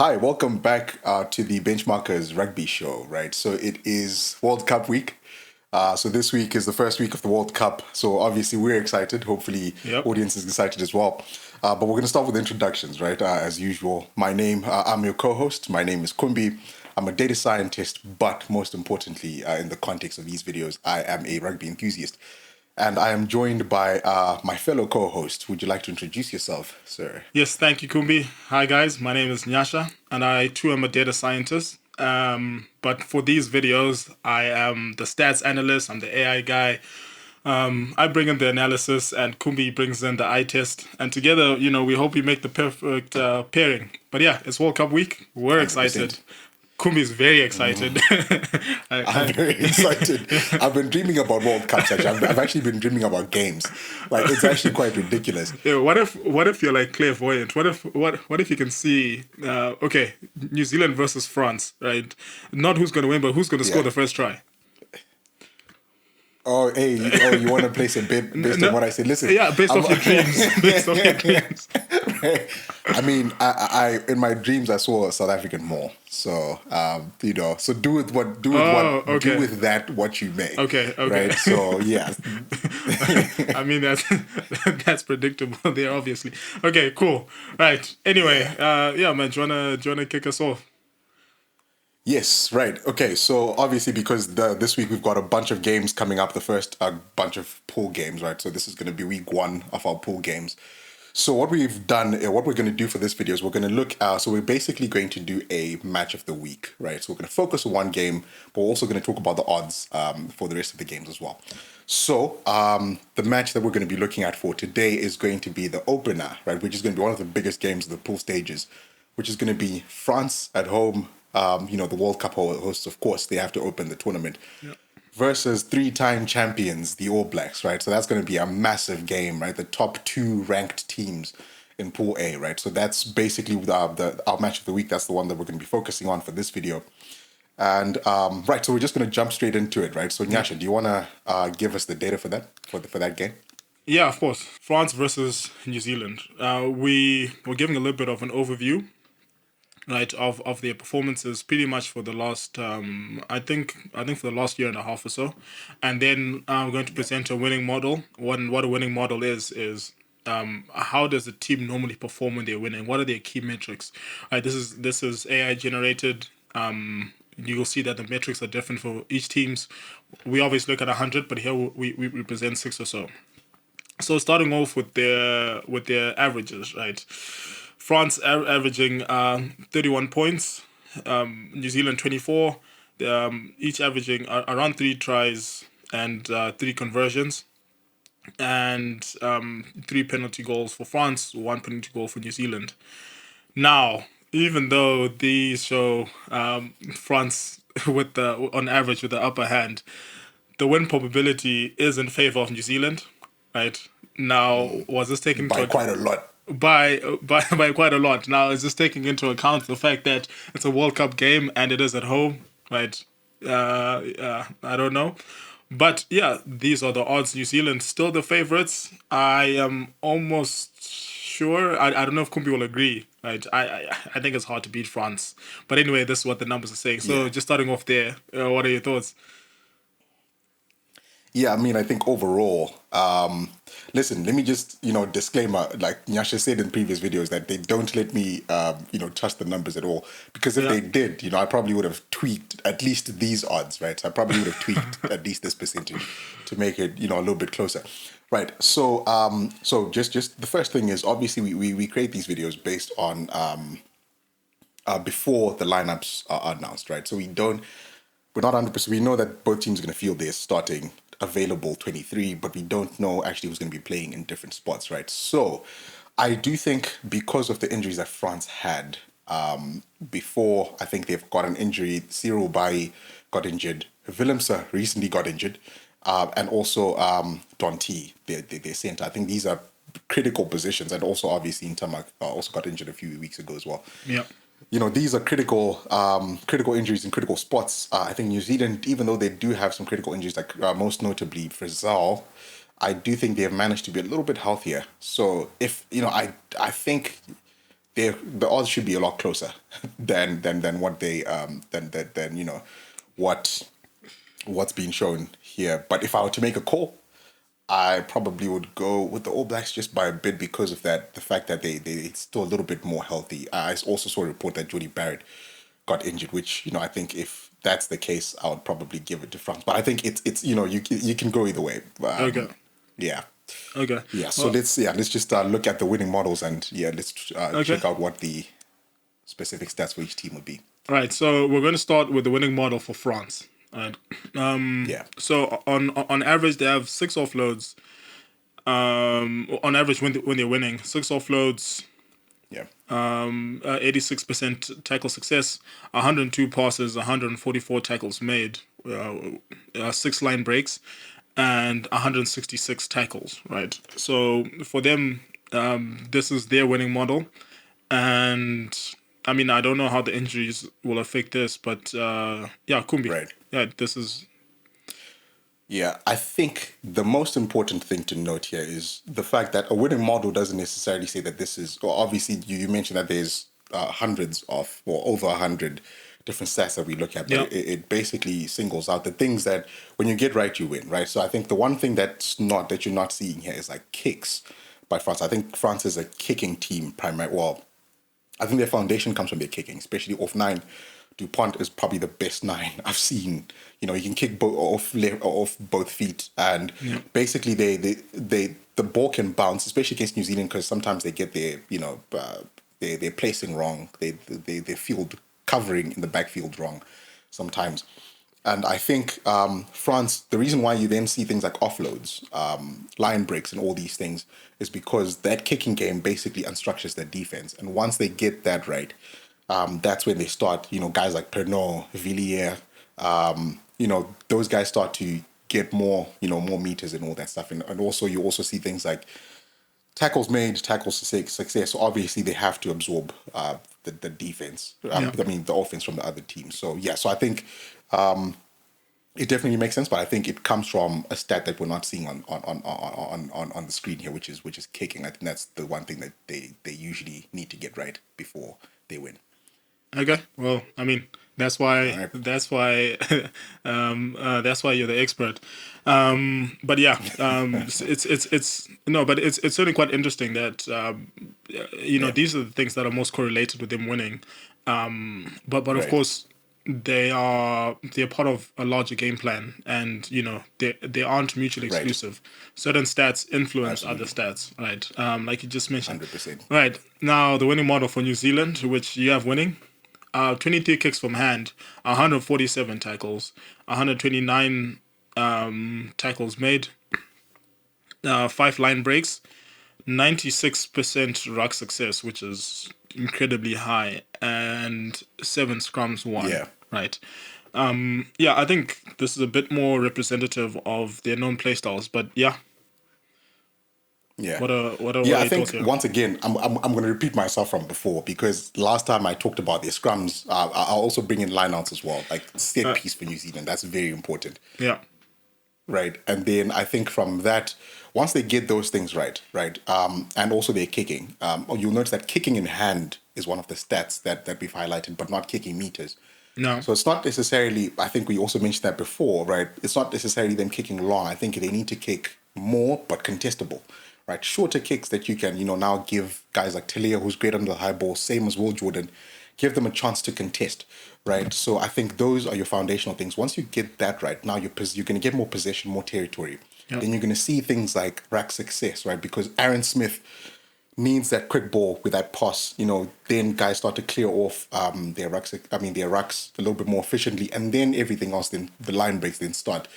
Hi, welcome back to the Benchmarkers Rugby Show, right? So it is World Cup week. So this week is the first week of the World Cup. So obviously we're excited. Hopefully, Yep. audience is excited as well. But we're going to start with introductions, right? As usual, I'm your co-host. My name is Kumbi. I'm a data scientist, but most importantly, in the context of these videos, I am a rugby enthusiast. And I am joined by my fellow co-host. Would you like to introduce yourself, sir? Yes, thank you, Kumbi. Hi, guys. My name is Nyasha, and I too am a data scientist. But for these videos, I am the stats analyst. I'm the AI guy. I bring in the analysis, and Kumbi brings in the eye test. And together, we hope we make the perfect pairing. But yeah, it's World Cup week. We're excited. 100%. Kumbi is very excited. I'm very excited. I've been dreaming about World Cups. Actually, I've actually been dreaming about games. Like it's actually quite ridiculous. Yeah, what if you're like clairvoyant? What if you can see? Okay, New Zealand versus France, right? Not who's gonna win, but who's gonna score Yeah. the first try. Oh, hey. You want to place a bet based on No, what I said? Listen, yeah, based I'm, off your dreams. Based off your dreams. I mean, I in my dreams I saw a South African more. So so Oh, do okay, with that what you may. okay. Right. So yeah. I mean that's predictable there, obviously. Okay, cool. Right. Anyway, Yeah. yeah, man. Do you wanna kick us off? Yes, right. Okay, so obviously because this week we've got a bunch of games coming up, the first bunch of pool games, right? So this is going to be week one of our pool games. So what we've done, what we're going to do for this video is we're going to look, so we're basically going to do a match of the week, right? So we're going to focus on one game, but we're also going to talk about the odds for the rest of the games as well. So the match that we're going to be looking at for today is going to be the opener, right? Which is going to be one of the biggest games of the pool stages, which is going to be France at home. The World Cup hosts, of course, they have to open the tournament versus three-time champions, the All Blacks, right? So that's going to be a massive game, right? The top two ranked teams in Pool A, right? So that's basically our match of the week. That's the one that we're going to be focusing on for this video. And right, so we're just going to jump straight into it, right? So Nyasha, do you want to give us the data for that for that game? Yeah, of course. France versus New Zealand. We were giving a little bit of an overview, right, of their performances pretty much for the last I think for the last year and a half or so, and then I'm going to present a winning model. What a winning model is how does the team normally perform when they're winning? What are their key metrics? Right, this is AI generated. You'll see that the metrics are different for each teams. We always look at 100, but here we represent six or so. So starting off with their averages, right? France averaging 31 points, New Zealand 24, each averaging around three tries and three conversions, and three penalty goals for France, one penalty goal for New Zealand. Now, even though these show France with the on average with the upper hand, the win probability is in favor of New Zealand, right? Now, was this taken into By account? quite a lot. By quite a lot. Now, is this taking into account the fact that it's a World Cup game and it is at home, right? I don't know, but yeah, these are the odds. New Zealand still the favorites. I am almost sure. I don't know if Kumbi will agree. Right, I think it's hard to beat France. But anyway, this is what the numbers are saying. Yeah. So just starting off there, what are your thoughts? Yeah, I mean, I think overall, listen, let me just, disclaimer, like Nyasha said in previous videos, that they don't let me, trust the numbers at all. Because if Yeah. they did, I probably would have tweaked at least these odds, right? So I probably would have tweaked at least this percentage to make it, a little bit closer. Right. So just the first thing is obviously we create these videos based on before the lineups are announced, right? So we're not 100%. We know that both teams are going to field their starting available 23, but we don't know actually who's going to be playing in different spots, right? So I do think because of the injuries that France had before, I think they've got an injury. Cyril Bailly got injured. Willemse recently got injured. And also Donti, their center. I think these are critical positions. And also, obviously, Ntamak also got injured a few weeks ago as well. Yeah. These are critical injuries in critical spots. I think New Zealand, even though they do have some critical injuries, like most notably Frizzell, I do think they have managed to be a little bit healthier. So if I think the odds should be a lot closer than what they than what's being shown here. But if I were to make a call, I probably would go with the All Blacks just by a bit because of that, the fact that they still a little bit more healthy. I also saw a report that Jody Barrett got injured, which I think if that's the case, I would probably give it to France. But I think it's you can go either way. Okay. Yeah. Okay. Yeah. So Well, let's just look at the winning models and let's okay. check out what the specific stats for each team would be. Right. So we're going to start with the winning model for France. Right. Yeah. So on average, they have 6 offloads. On average, when they're winning, 6 offloads, Yeah. 86% tackle success, 102 passes, 144 tackles made, 6 line breaks, and 166 tackles. Right. So for them, this is their winning model, and I mean I don't know how the injuries will affect this, but yeah, Kumbi. Right. Yeah, this is Yeah, I think the most important thing to note here is the fact that a winning model doesn't necessarily say that this is, or obviously you mentioned that there's hundreds of, or over 100 different stats that we look at, but yeah. it basically singles out the things that when you get right, you win, right? So I think the one thing that you're not seeing here is like kicks by France. I think France is a kicking team primarily. Well, I think their foundation comes from their kicking, especially off 9. Dupont is probably the best 9 I've seen. You can kick off both feet, and basically the ball can bounce, especially against New Zealand, because sometimes they get their placing wrong. They field covering in the backfield wrong sometimes. And I think France, the reason why you then see things like offloads, line breaks, and all these things is because that kicking game basically unstructures their defense. And once they get that right, that's when they start, guys like Pernod, Villiers, those guys start to get more meters and all that stuff. And also, you also see things like tackles made, tackles success. So obviously, they have to absorb the defense. I mean, the offense from the other team. So yeah, so I think it definitely makes sense, but I think it comes from a stat that we're not seeing on the screen here, which is kicking. I think that's the one thing that they usually need to get right before they win. Okay. Well, I mean, that's why Right. that's why that's why you're the expert. But yeah, it's no, but it's certainly quite interesting that these are the things that are most correlated with them winning. But of Right. course they're part of a larger game plan, and they aren't mutually Right. exclusive. Certain stats influence other Absolutely. stats, right? Like you just mentioned. 100%. Right now, the winning model for New Zealand, which you have winning. 23 kicks from hand, 147 tackles, 129 tackles made, 5 line breaks, 96% ruck success, which is incredibly high, and 7 scrums won. Yeah. Right. Yeah, I think this is a bit more representative of their known playstyles, but yeah. Yeah. What are Yeah, I your thoughts think here? once again, I'm going to repeat myself from before, because last time I talked about their scrums, I'll also bring in lineouts as well, like set piece for New Zealand. That's very important, Yeah. right? And then I think from that, once they get those things right, and also their kicking, you'll notice that kicking in hand is one of the stats that we've highlighted, but not kicking meters. No. So it's not necessarily, I think we also mentioned that before, right? It's not necessarily them kicking long. I think they need to kick more, but contestable, right? Shorter kicks that you can, now give guys like Talia, who's great under the high ball, same as Will Jordan, give them a chance to contest, right? So I think those are your foundational things. Once you get that right, now you're going to get more possession, more territory. Yep. Then you're going to see things like rack success, right? Because Aaron Smith needs that quick ball with that pass, then guys start to clear off their rucks a little bit more efficiently, and then everything else, then the line breaks then start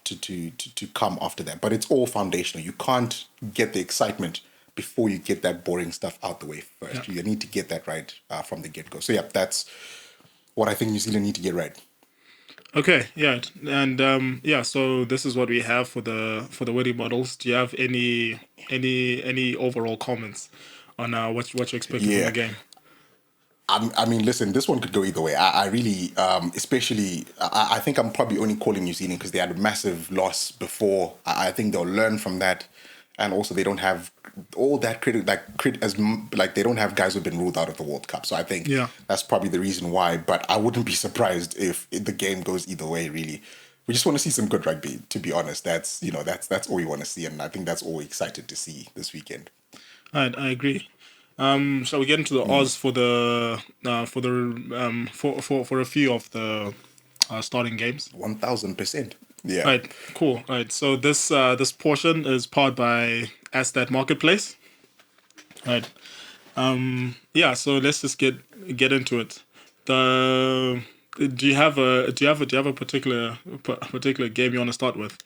to come after that. But it's all foundational. You can't get the excitement before you get that boring stuff out the way first. Yeah. You need to get that right from the get-go. So yeah, that's what I think New Zealand need to get right. Okay, yeah, and so this is what we have for the winning models. Do you have any overall comments on what you're expecting from Yeah. the game? I mean, listen, this one could go either way. I really, especially, I think I'm probably only calling New Zealand because they had a massive loss before. I think they'll learn from that and also they don't have all that credit like they don't have guys who've been ruled out of the World Cup. So I think that's probably the reason why. But I wouldn't be surprised if the game goes either way. Really, we just want to see some good rugby. To be honest, that's all we want to see, and I think that's all we're excited to see this weekend. I agree. Shall we get into the odds for a few of the starting games? 1000%. Yeah. Right. Cool. Right. So this portion is powered by Stade Marketplace. Right. Yeah. So let's just get into it. Do you have a particular game you want to start with?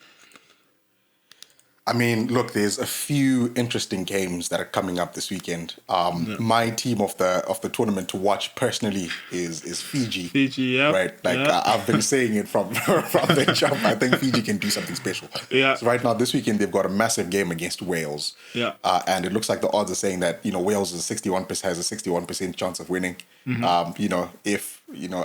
I mean, look, there's a few interesting games that are coming up this weekend. My team of the tournament to watch personally is Fiji. Fiji, yeah. Right, like I've been saying it from the jump. I think Fiji can do something special. Yeah. So right now, this weekend they've got a massive game against Wales. Yeah. And it looks like the odds are saying that Wales has a 61% chance of winning. If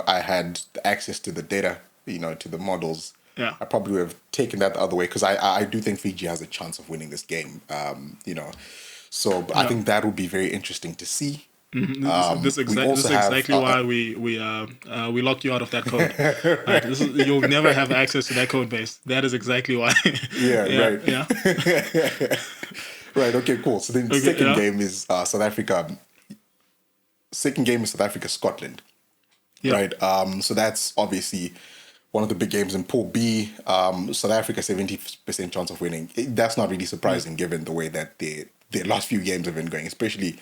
I had access to the data, to the models. Yeah. I probably would have taken that the other way because I do think Fiji has a chance of winning this game. So I think that would be very interesting to see. This is exactly why we locked you out of that code. Right, you'll never have access to that code base. That is exactly why. Right. Yeah. Right. Okay. Cool. So then the second game is South Africa. Second game is South Africa Scotland. Yeah. Right. So that's obviously one of the big games in Pool B. South Africa 70% chance of winning. That's not really surprising given the way that their last few games have been going, especially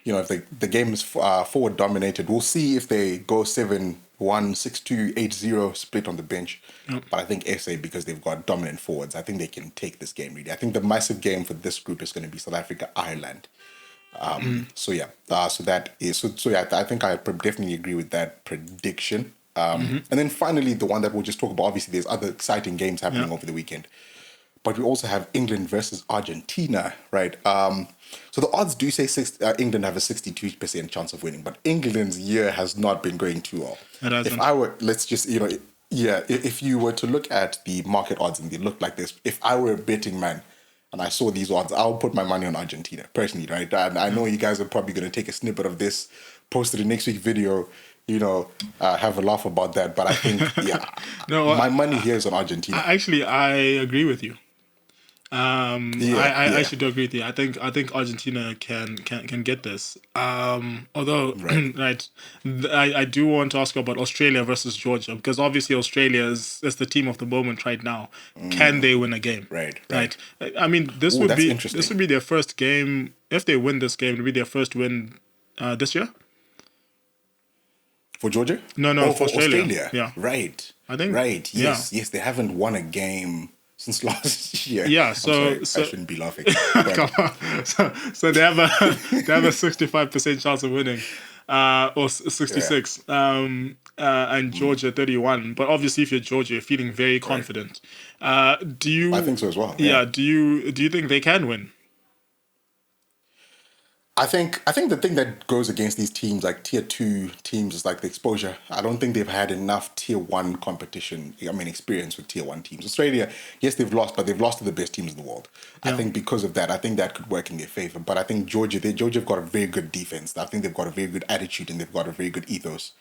if the game is forward dominated. We'll see if they go 7-1, 6-2, 8-0 split on the bench. But I think SA, because they've got dominant forwards, I think they can take this game really. I think the massive game for this group is going to be South Africa Ireland. So yeah, I think I definitely agree with that prediction. And then finally, the one that we'll just talk about, obviously there's other exciting games happening over the weekend. But we also have England versus Argentina, right? So the odds do say England have a 62% chance of winning, but England's year has not been going too well. If I were, if you were to look at the market odds and they look like this, if I were a betting man and I saw these odds, I'll put my money on Argentina, personally, right? And I know you guys are probably going to take a snippet of this, post it in next week's video, have a laugh about that. But I think, my money here is on Argentina. Actually, I agree with you. I should agree with you. I think Argentina can get this. Although, right, I do want to ask about Australia versus Georgia, because obviously Australia is the team of the moment right now. Can they win a game? Right. I mean, this would be their first game. If they win this game, it would be their first win this year. For Georgia? No, for Australia. Yeah. Right. I think. Right. Yes. They haven't won a game since last year. Yeah. So I shouldn't be laughing. Come on. So they have a 65% chance of winning, or 66. And Georgia 31. But obviously, if you're Georgia, you're feeling very confident. Do you? I think so as well. Yeah. Do you think they can win? I think the thing that goes against these teams, like tier 2 teams, is like the exposure. I don't think they've had enough tier 1 competition. Experience with tier 1 teams. Australia, yes, they've lost, but they've lost to the best teams in the world. Yeah. I think because of that, I think that could work in their favor. But I think Georgia have got a very good defense. I think they've got a very good attitude and they've got a very good ethos.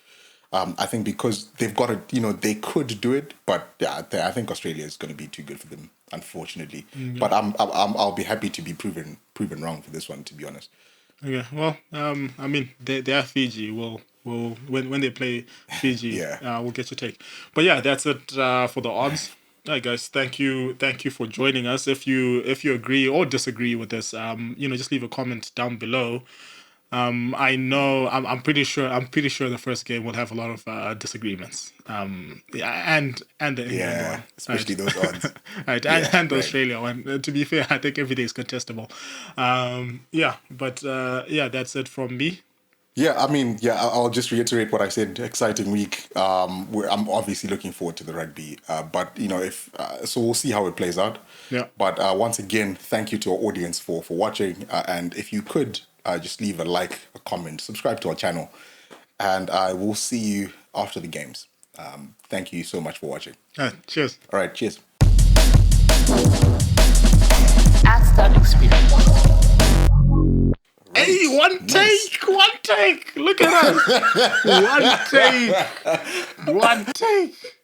I think because they've got they could do it, but I think Australia is going to be too good for them, unfortunately. Mm-hmm. But I'll be happy to be proven wrong for this one, to be honest. Okay, well, they are Fiji. We'll when they play Fiji, we'll get your take. But yeah, that's it for the odds. All right, guys, thank you for joining us. If you agree or disagree with this, just leave a comment down below. I know I'm pretty sure the first game will have a lot of disagreements. And the England one, especially those odds. Right, and the Australia one. To be fair, I think everything is contestable. That's it from me. I'll just reiterate what I said. Exciting week. I'm obviously looking forward to the rugby. But so we'll see how it plays out. Yeah. But once again, thank you to our audience for watching. And if you could just leave a like, a comment, subscribe to our channel, and I will see you after the games. Thank you so much for watching. Cheers. All right. Cheers. At Stade Experience. Hey, one take. Look at us. One take.